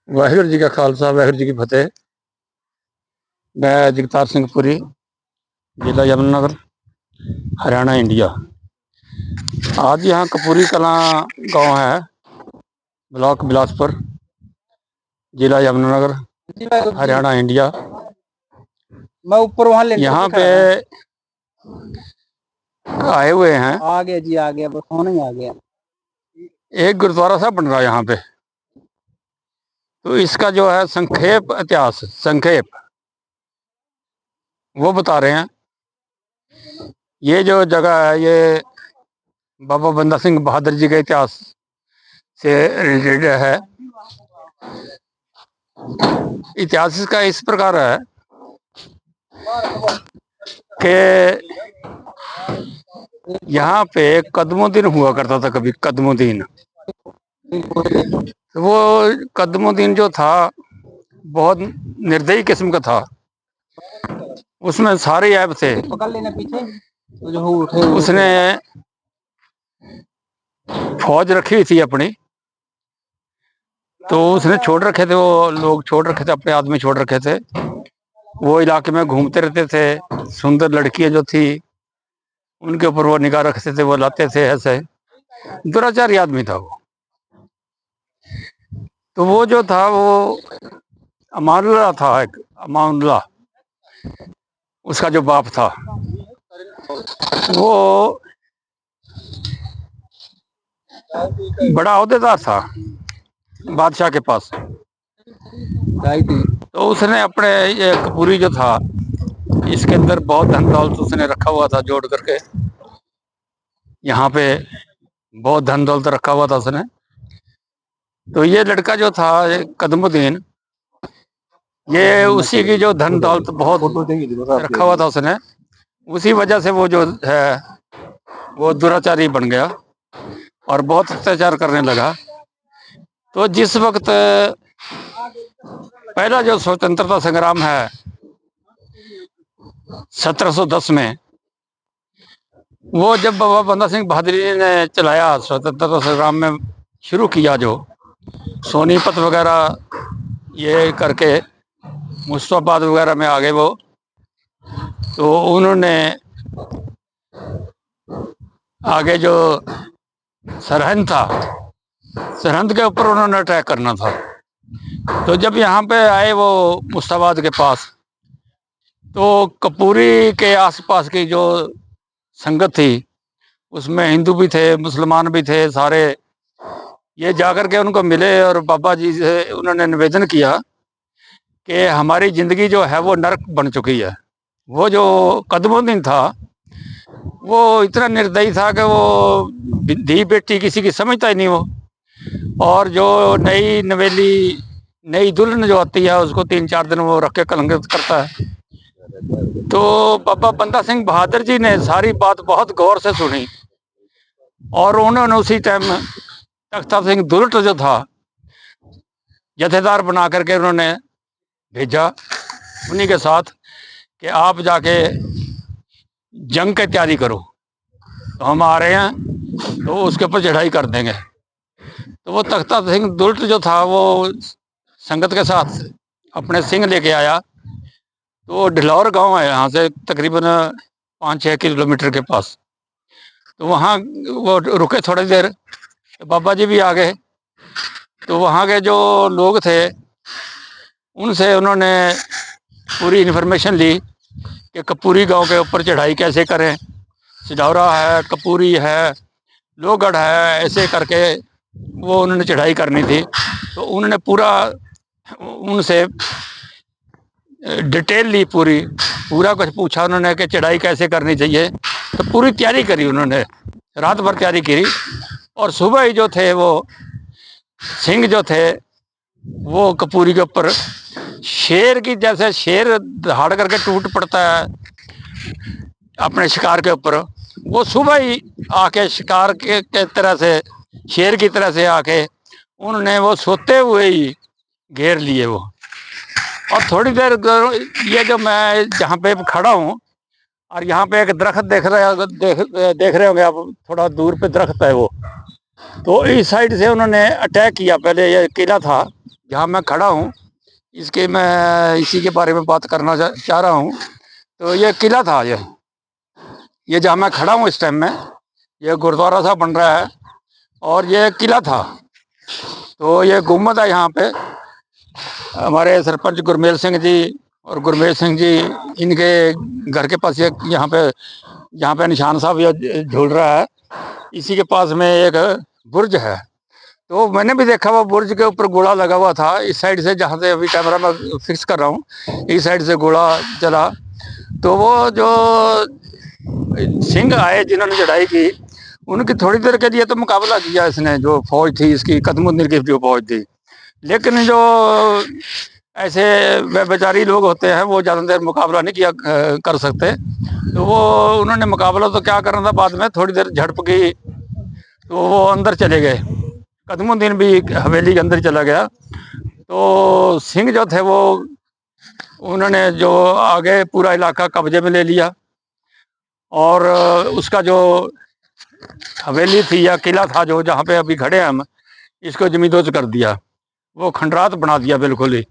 वाहिगुरू जी का खालसा वाहिगुरू जी की फतेह। मैं जगतार सिंह पुरी, जिला यमुनानगर, हरियाणा, इंडिया। आज यहाँ कपूरी कलां गांव है, ब्लॉक बिलासपुर, जिला यमुनानगर, हरियाणा, इंडिया। मैं ऊपर वहां यहाँ पे आए हुए हैं। आ गया जी, आ गया, बस होने ही आ गया। एक गुरुद्वारा साहब बन रहा है यहाँ पे। तो इसका जो है संक्षेप इतिहास, संक्षेप वो बता रहे हैं। ये जो जगह है ये बाबा बंदा सिंह बहादुर जी के इतिहास से रिलेटेड है। इतिहास इसका इस प्रकार है कि यहाँ पे कदमुद्दीन हुआ करता था कभी, कदमुद्दीन। तो वो कदमुद्दीन जो था बहुत निर्दयी किस्म का था, उसमें सारे ऐब थे। उसने फौज रखी हुई थी अपनी, तो उसने छोड़ रखे थे, वो लोग छोड़ रखे थे, अपने आदमी छोड़ रखे थे। वो इलाके में घूमते रहते थे। सुंदर लड़कियां जो थी उनके ऊपर वो निगाह रखते थे, वो लाते थे। ऐसे दुराचारी आदमी था वो। तो वो जो था वो अमानुल्लाह था, एक अमानुल्लाह उसका जो बाप था, वो बड़ा ओहदेदार था बादशाह के पास। तो उसने अपने ये कपूरी जो था, इसके अंदर बहुत धन दौलत उसने रखा हुआ था जोड़ करके। यहाँ पे बहुत धन दौलत रखा हुआ था उसने। तो ये लड़का जो था कदमुद्दीन, ये उसी की जो धन दौलत बहुत रखा हुआ था उसने, उसी वजह से वो जो है वो दुराचारी बन गया और बहुत अत्याचार करने लगा। तो जिस वक्त पहला जो स्वतंत्रता संग्राम है 1710 में, वो जब बाबा बंदा सिंह बहादुर जी ने चलाया स्वतंत्रता संग्राम में, शुरू किया जो सोनीपत वगैरह ये करके मुस्तफाबाद वगैरह में आ गए वो। तो उन्होंने आगे जो सरहंद था, सरहंद के ऊपर उन्होंने अटैक करना था। तो जब यहाँ पे आए वो मुस्तफाबाद के पास, तो कपूरी के आसपास की जो संगत थी उसमें हिंदू भी थे, मुसलमान भी थे सारे। ये जाकर के उनको मिले और बाबा जी से उन्होंने निवेदन किया कि हमारी जिंदगी जो है वो नरक बन चुकी है। वो जो कदमुद्दीन था वो इतना निर्दयी था कि वो धी बेटी किसी की समझता ही नहीं वो। और जो नई नवेली नई दुल्हन जो आती है उसको 3-4 दिन वो रख के कलंकित करता है। तो बाबा बंदा सिंह बहादुर जी ने सारी बात बहुत गौर से सुनी और उन्होंने उसी टाइम तख्ता सिंह दुलट जो था जथेदार बना करके उन्होंने भेजा उन्हीं के साथ कि आप जाके जंग की तैयारी करो, तो हम आ रहे हैं, तो उसके ऊपर चढ़ाई कर देंगे। तो वो तख्ता सिंह दुलट जो था वो संगत के साथ अपने सिंह लेके आया। तो ढिलौर गांव है यहाँ से तकरीबन 5-6 किलोमीटर के पास। तो वहाँ वो रुके थोड़ी देर, तो बाबा जी भी आ गए। तो वहाँ के जो लोग थे उनसे उन्होंने पूरी इन्फॉर्मेशन ली कि कपूरी गांव के ऊपर चढ़ाई कैसे करें। सिधौरा है, कपूरी है, लोहगढ़ है, ऐसे करके वो उन्होंने चढ़ाई करनी थी। तो उन्होंने पूरा उनसे डिटेल ली, पूरा कुछ पूछा उन्होंने कि चढ़ाई कैसे करनी चाहिए। तो पूरी तैयारी करी उन्होंने, रात भर तैयारी करी। और सुबह ही जो थे वो सिंह जो थे वो कपूरी के ऊपर शेर की, जैसे शेर दहाड़ करके टूट पड़ता है अपने शिकार के ऊपर, वो सुबह ही आके शिकार के तरह से, शेर की तरह से आके उन्होंने वो सोते हुए ही घेर लिए वो। और थोड़ी देर ये जो मैं जहाँ पे खड़ा हूँ और यहाँ पे एक दरख्त देख रहे होंगे आप, थोड़ा दूर पे दरख्त है वो। तो इस साइड से उन्होंने अटैक किया। पहले ये किला था जहाँ मैं खड़ा हूँ इसके मैं इसी के बारे में बात करना चाह रहा हूँ। तो ये किला था, ये जहाँ मैं खड़ा हूँ इस टाइम में, ये गुरुद्वारा साहब बन रहा है और ये किला था। तो ये गुम्बद है यहाँ पे। हमारे सरपंच गुरमेल सिंह जी और गुरमेल सिंह जी, इनके घर के पास एक यहाँ पे निशान साहब ये झूल रहा है, इसी के पास में एक बुर्ज है। तो मैंने भी देखा वो बुर्ज के ऊपर गोला लगा हुआ था। इस साइड से, जहाँ से अभी कैमरा में फिक्स कर रहा हूँ, इस साइड से गोला चला। तो वो जो सिंह आए जिन्होंने चढ़ाई की, उनकी थोड़ी देर के लिए तो मुकाबला किया इसने, जो फौज थी इसकी, कदमुद्दीन की जो फौज थी। लेकिन जो ऐसे बेचारी लोग होते हैं वो ज़्यादा देर मुकाबला नहीं किया कर सकते। तो वो उन्होंने मुकाबला तो क्या करना था, बाद में थोड़ी देर झड़प की तो वो अंदर चले गए। कदमुद्दीन भी हवेली के अंदर चला गया। तो सिंह जो थे वो, उन्होंने जो आगे पूरा इलाका कब्जे में ले लिया और उसका जो हवेली थी या किला था जो जहाँ पे अभी खड़े हैं हम, इसको जमींदोज कर दिया। वो खंडरात बना दिया बिल्कुल ही।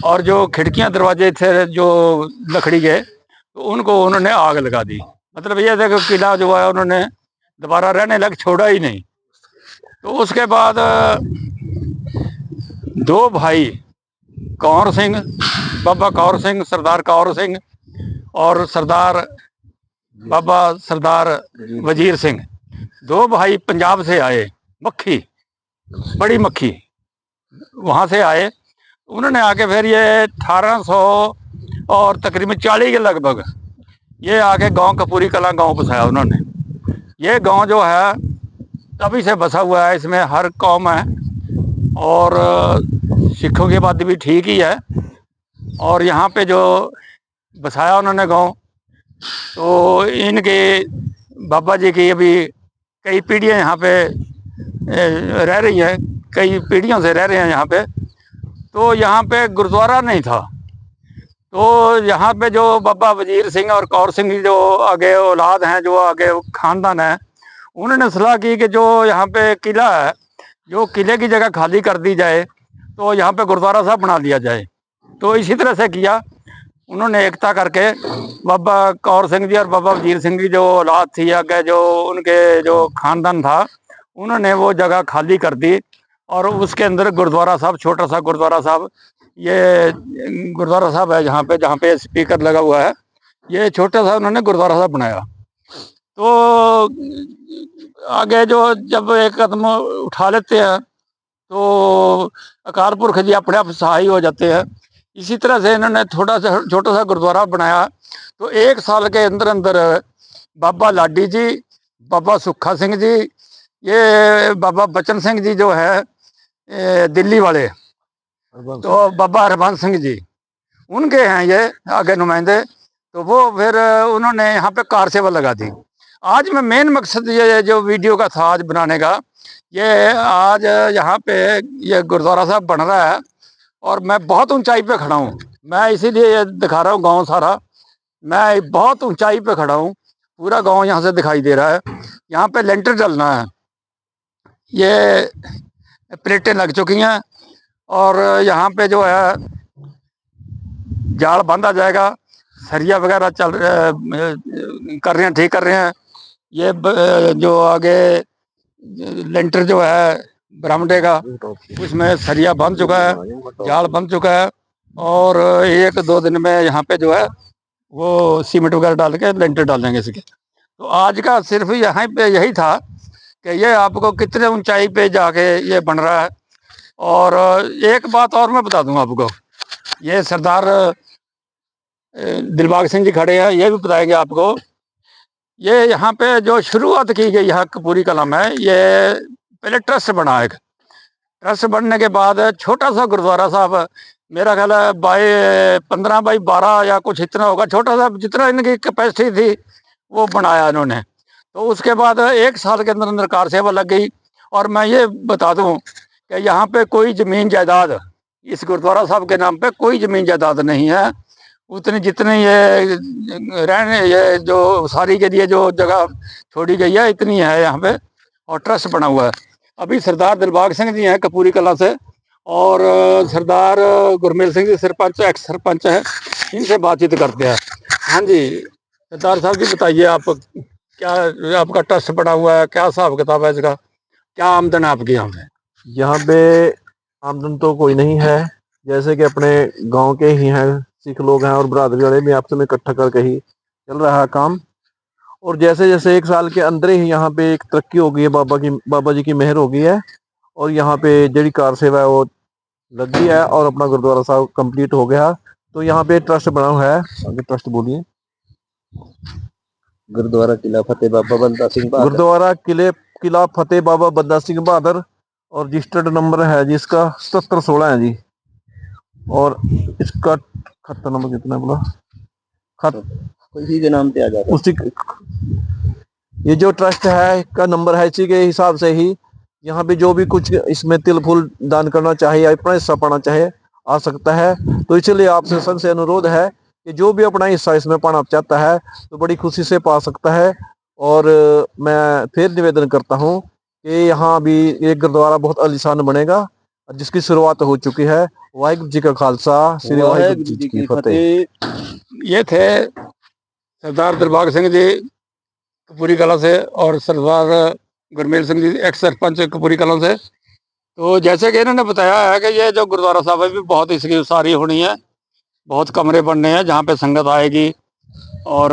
और जो खिड़कियां दरवाजे थे जो लकड़ी के, तो उनको उन्होंने आग लगा दी। मतलब ये था कि किला जो है उन्होंने दोबारा रहने लग छोड़ा ही नहीं। तो उसके बाद दो भाई, कौर सिंह, बाबा कौर सिंह, सरदार कौर सिंह और सरदार वजीर सिंह, दो भाई पंजाब से आए, मक्खी, बड़ी मक्खी, वहाँ से आए। उन्होंने आके फिर ये 1800 और तकरीबन 40 के लगभग ये आके गांव कपूरी कलां गांव बसाया उन्होंने। ये गांव जो है तभी से बसा हुआ है, इसमें हर कौम है और सिखों की बात भी ठीक ही है। और यहाँ पे जो बसाया उन्होंने गांव, तो इनके बाबा जी की अभी कई पीढ़ियाँ यहाँ पे रह रही हैं, कई पीढ़ियों से रह रहे हैं यहाँ पे। तो यहाँ पे गुरुद्वारा नहीं था। तो यहाँ पे जो बाबा वजीर सिंह और कौर सिंह की जो आगे औलाद हैं, जो आगे खानदान है, उन्होंने सलाह की कि जो यहाँ पे किला है, जो किले की जगह खाली कर दी जाए तो यहाँ पे गुरुद्वारा साहब बना लिया जाए। तो इसी तरह से किया उन्होंने, एकता करके। बाबा कौर सिंह जी और बाबा वजीर सिंह की जो औलाद थी आगे, जो उनके जो खानदान था, उन्होंने वो जगह खाली कर दी और उसके अंदर गुरुद्वारा साहब, छोटा सा गुरुद्वारा साहब, ये गुरुद्वारा साहब है जहाँ पे स्पीकर लगा हुआ है, ये छोटा सा उन्होंने गुरुद्वारा साहब बनाया। तो आगे जो जब एक कदम उठा लेते हैं तो अकाल पुरख जी अपने आप सहाय हो जाते हैं। इसी तरह से इन्होंने छोटा सा गुरुद्वारा बनाया। तो 1 साल के अंदर अंदर बाबा लाडी जी, बाबा सुखा सिंह जी, ये बाबा बचन सिंह जी जो है दिल्ली वाले, तो बाबा हरबंस सिंह जी, उनके हैं ये आगे नुमाइंदे। तो वो फिर उन्होंने यहाँ पे कार सेवा लगा दी। आज मैं मेन मकसद ये जो वीडियो का था आज बनाने का, ये आज यहाँ पे ये गुरुद्वारा साहब बन रहा है और मैं बहुत ऊंचाई पे खड़ा हूँ। मैं इसीलिए ये दिखा रहा हूँ गांव सारा, मैं बहुत ऊंचाई पे खड़ा हूँ, पूरा गांव यहाँ से दिखाई दे रहा है। यहाँ पे लेंटर डलना है, ये प्लेटें लग चुकी हैं और यहाँ पे जो है जाल बांधा जाएगा, सरिया वगैरह कर रहे हैं, ठीक कर रहे हैं। ये जो आगे लेंटर जो है बरामदे का, उसमें सरिया बन चुका है, जाल बन चुका है और 1-2 दिन में यहाँ पे जो है वो सीमेंट वगैरह डाल के लेंटर डालेंगे इसके। तो आज का सिर्फ यहाँ पे यही था कि ये आपको कितने ऊंचाई पे जाके ये बन रहा है। और एक बात और मैं बता दूं आपको, ये सरदार दिलबाग सिंह जी खड़े हैं, ये भी बताएंगे आपको। ये यहाँ पे जो शुरुआत की गई है कपूरी कलां में, ये पहले ट्रस्ट बना, एक ट्रस्ट बनने के बाद छोटा सा गुरुद्वारा साहब, मेरा ख्याल है 15 बाई 12 या कुछ इतना होगा, छोटा सा, जितना इनकी कैपेसिटी थी वो बनाया इन्होंने। तो उसके बाद 1 साल के अंदर अंदर कार सेवा लग गई। और मैं ये बता दूं कि यहाँ पे कोई ज़मीन जायदाद, इस गुरुद्वारा साहब के नाम पे कोई ज़मीन जायदाद नहीं है। उतनी जितनी ये रहने, ये जो सारी के लिए जो जगह छोड़ी गई है, इतनी है यहाँ पे, और ट्रस्ट बना हुआ है। अभी सरदार दिलबाग सिंह जी हैं कपूरी कलां से, और सरदार गुरमेल सिंह जी सरपंच एक्स सरपंच है, इनसे बातचीत करते हैं। हाँ जी सरदार साहब जी बताइए, आप क्या आपका ट्रस्ट बना हुआ है, क्या हिसाब किताब है इसका, क्या आमदन है आपकी यहाँ पे? यहाँ पे आमदन तो कोई नहीं है, जैसे कि अपने गांव के ही हैं, सिख लोग हैं और बरादरी वाले भी आपस में इकट्ठा करके ही चल रहा है काम। और जैसे जैसे 1 साल के अंदर ही यहाँ पे एक तरक्की हो गई है, बाबा जी की मेहर हो गई है, और यहाँ पे जड़ी कार सेवा है वो लग गई है और अपना गुरुद्वारा साहब कंप्लीट हो गया। तो यहाँ पे ट्रस्ट बना हुआ है, आगे ट्रस्ट बोलिए। गुरुद्वारा किला फतेह बाबा बंदा सिंह बहादुर। गुरुद्वारा किला फतेह बाबा बंदा सिंह बहादुर, और रजिस्टर्ड नंबर है जी इसका 7716 है जी। और इसका खाता नंबर कितना बोला, उसी के नाम पे आ जाता है। उसी ये जो ट्रस्ट है का नंबर है, इसी के हिसाब से ही यहाँ पे जो भी कुछ इसमें तिल फूल दान करना चाहे या अपना हिस्सा पाना चाहे आ सकता है। तो इसलिए आपसे सबसे अनुरोध है कि जो भी अपना हिस्सा इसमें पाना चाहता है तो बड़ी खुशी से पा सकता है। और मैं फिर निवेदन करता हूँ कि यहाँ भी एक गुरुद्वारा बहुत आलीशान बनेगा, जिसकी शुरुआत हो चुकी है। वाहिगुरु जी का खालसा, श्री वाहिगुरु जी की फतेह। ये थे सरदार दिलबाग सिंह जी कपूरी कला से और सरदार गुरमेल सिंह जी एक्स सरपंच कपूरी कला से। तो जैसे कि इन्होंने बताया है कि ये जो गुरुद्वारा साहब है भी बहुत इसकी उसारी होनी है, बहुत कमरे बनने हैं जहाँ पे संगत आएगी और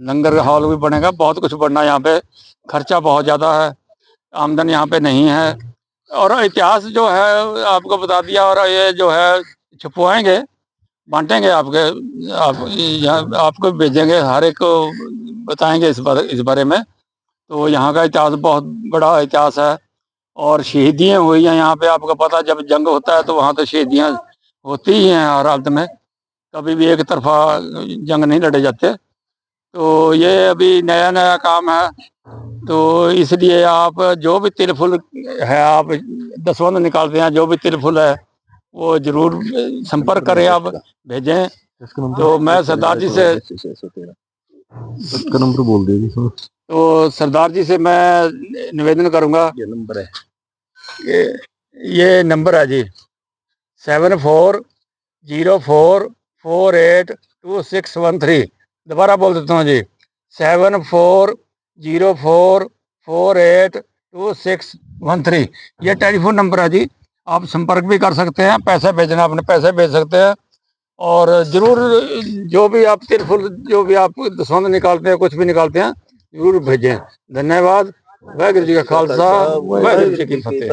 लंगर हॉल भी बनेगा, बहुत कुछ बनना है यहाँ पे। खर्चा बहुत ज़्यादा है, आमदन यहाँ पे नहीं है। और इतिहास जो है आपको बता दिया, और ये जो है छुपवाएंगे बांटेंगे आपके, आप यहाँ आपको भेजेंगे, हर एक को बताएंगे इस बारे में। तो यहाँ का इतिहास बहुत बड़ा इतिहास है और शहीदियाँ हुई हैं यहाँ पे। आपको पता जब जंग होता है तो वहाँ तो शहीदियाँ होती ही हैं हर हालत में, कभी भी एक तरफा जंग नहीं लड़े जाते। तो ये अभी नया नया काम है, तो इसलिए आप जो भी तिल फुल है, आप दसवंध निकालते हैं, जो भी तिल फुल है वो जरूर संपर्क करें, आप भेजें। तो मैं सरदार जी से इसका नंबर बोल दीजिए। तो सरदार जी से मैं निवेदन करूंगा, ये नंबर है, ये नंबर है जी 7404482613। दोबारा बोल देता हूँ जी 7404482613। ये टेलीफोन नंबर है जी, आप संपर्क भी कर सकते हैं, पैसे भेजना अपने पैसे भेज सकते हैं। और जरूर जो भी आप तिरफुल जो भी आप दसवंध निकालते हैं, कुछ भी निकालते हैं, जरूर भेजें। धन्यवाद। वाहिगुरु जी का खालसा, वाहिगुरु जी की फतेह।